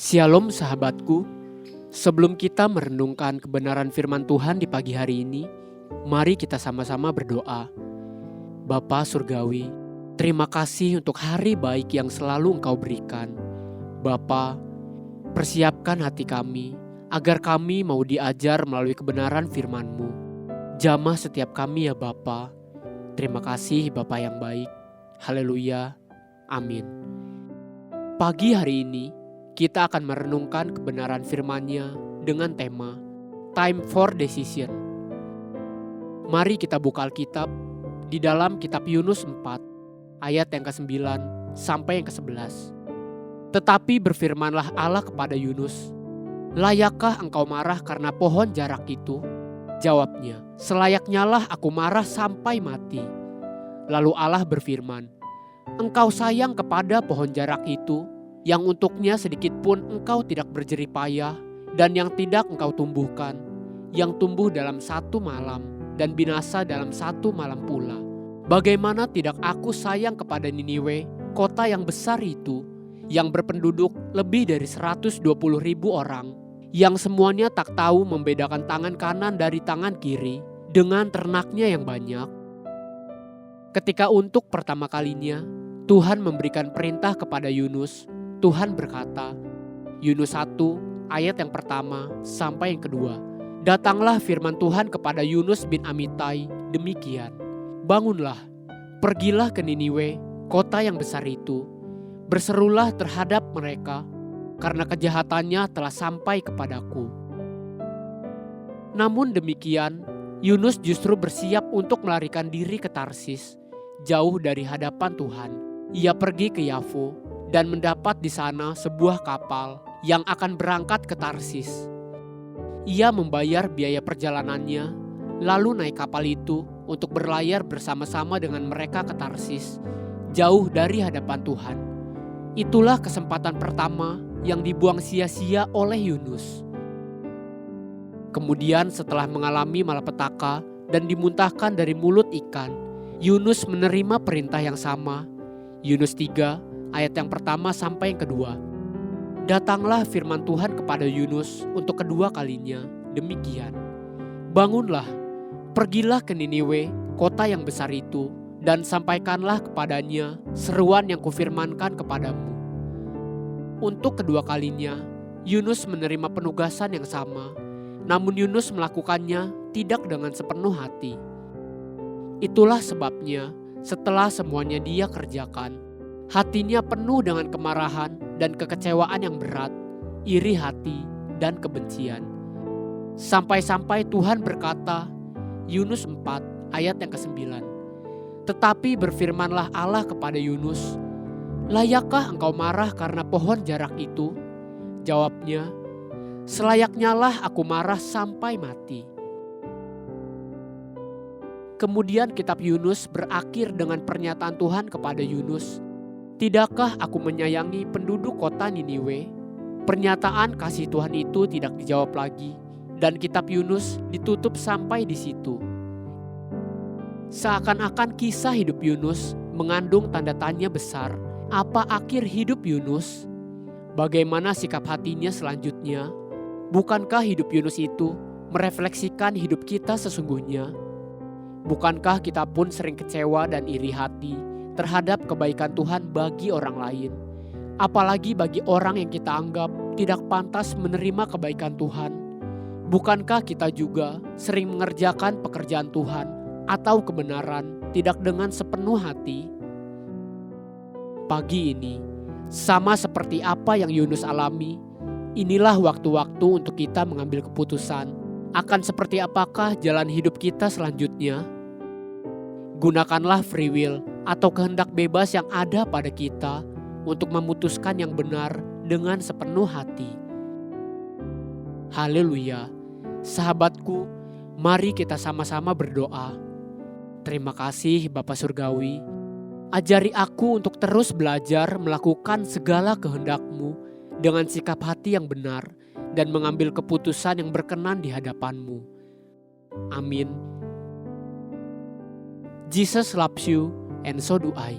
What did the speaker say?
Shalom sahabatku, sebelum kita merenungkan kebenaran firman Tuhan di pagi hari ini, mari kita sama-sama berdoa. Bapa Surgawi, terima kasih untuk hari baik yang selalu Engkau berikan. Bapa, persiapkan hati kami, agar kami mau diajar melalui kebenaran firman-Mu. Jamah setiap kami ya Bapa. Terima kasih Bapa yang baik. Haleluya. Amin. Pagi hari ini, kita akan merenungkan kebenaran firman-Nya dengan tema Time for Decision. Mari kita buka Alkitab di dalam kitab Yunus 4 ayat yang ke-9 sampai yang ke-11. Tetapi berfirmanlah Allah kepada Yunus, "Layakkah engkau marah karena pohon jarak itu?" Jawabnya, "Selayaknya lah aku marah sampai mati." Lalu Allah berfirman, "Engkau sayang kepada pohon jarak itu, yang untuknya sedikit pun engkau tidak berjerih payah, dan yang tidak engkau tumbuhkan, yang tumbuh dalam satu malam, dan binasa dalam satu malam pula. Bagaimana tidak aku sayang kepada Niniwe, kota yang besar itu, yang berpenduduk lebih dari 120.000 orang, yang semuanya tak tahu membedakan tangan kanan dari tangan kiri, dengan ternaknya yang banyak." Ketika untuk pertama kalinya Tuhan memberikan perintah kepada Yunus, Tuhan berkata, Yunus 1 ayat yang pertama sampai yang kedua, "Datanglah firman Tuhan kepada Yunus bin Amittai demikian, bangunlah, pergilah ke Niniwe, kota yang besar itu, berserulah terhadap mereka, karena kejahatannya telah sampai kepadaku." Namun demikian, Yunus justru bersiap untuk melarikan diri ke Tarsis, jauh dari hadapan Tuhan. Ia pergi ke Yafo dan mendapat di sana sebuah kapal yang akan berangkat ke Tarsis. Ia membayar biaya perjalanannya, lalu naik kapal itu untuk berlayar bersama-sama dengan mereka ke Tarsis, jauh dari hadapan Tuhan. Itulah kesempatan pertama yang dibuang sia-sia oleh Yunus. Kemudian setelah mengalami malapetaka dan dimuntahkan dari mulut ikan, Yunus menerima perintah yang sama. Yunus 3 ayat yang pertama sampai yang kedua. Datanglah firman Tuhan kepada Yunus untuk kedua kalinya, demikian, "Bangunlah, pergilah ke Niniwe, kota yang besar itu, dan sampaikanlah kepadanya seruan yang kufirmankan kepadamu." Untuk kedua kalinya, Yunus menerima penugasan yang sama, namun Yunus melakukannya tidak dengan sepenuh hati. Itulah sebabnya setelah semuanya dia kerjakan, hatinya penuh dengan kemarahan dan kekecewaan yang berat, iri hati dan kebencian. Sampai-sampai Tuhan berkata, Yunus 4 ayat yang ke-9, "Tetapi berfirmanlah Allah kepada Yunus, layakkah engkau marah karena pohon jarak itu?" Jawabnya, "Selayaknya lah aku marah sampai mati." Kemudian kitab Yunus berakhir dengan pernyataan Tuhan kepada Yunus, "Tidakkah aku menyayangi penduduk kota Niniwe?" Pernyataan kasih Tuhan itu tidak dijawab lagi, dan kitab Yunus ditutup sampai di situ. Seakan-akan kisah hidup Yunus mengandung tanda tanya besar. Apa akhir hidup Yunus? Bagaimana sikap hatinya selanjutnya? Bukankah hidup Yunus itu merefleksikan hidup kita sesungguhnya? Bukankah kita pun sering kecewa dan iri hati terhadap kebaikan Tuhan bagi orang lain, apalagi bagi orang yang kita anggap tidak pantas menerima kebaikan Tuhan? Bukankah kita juga sering mengerjakan pekerjaan Tuhan atau kebenaran tidak dengan sepenuh hati? Pagi ini, sama seperti apa yang Yunus alami, inilah waktu-waktu untuk kita mengambil keputusan akan seperti apakah jalan hidup kita selanjutnya. Gunakanlah free will atau kehendak bebas yang ada pada kita untuk memutuskan yang benar dengan sepenuh hati. Haleluya. Sahabatku, mari kita sama-sama berdoa. Terima kasih Bapa Surgawi. Ajari aku untuk terus belajar melakukan segala kehendak-Mu dengan sikap hati yang benar dan mengambil keputusan yang berkenan di hadapan-Mu. Amin. Jesus loves you and so do I.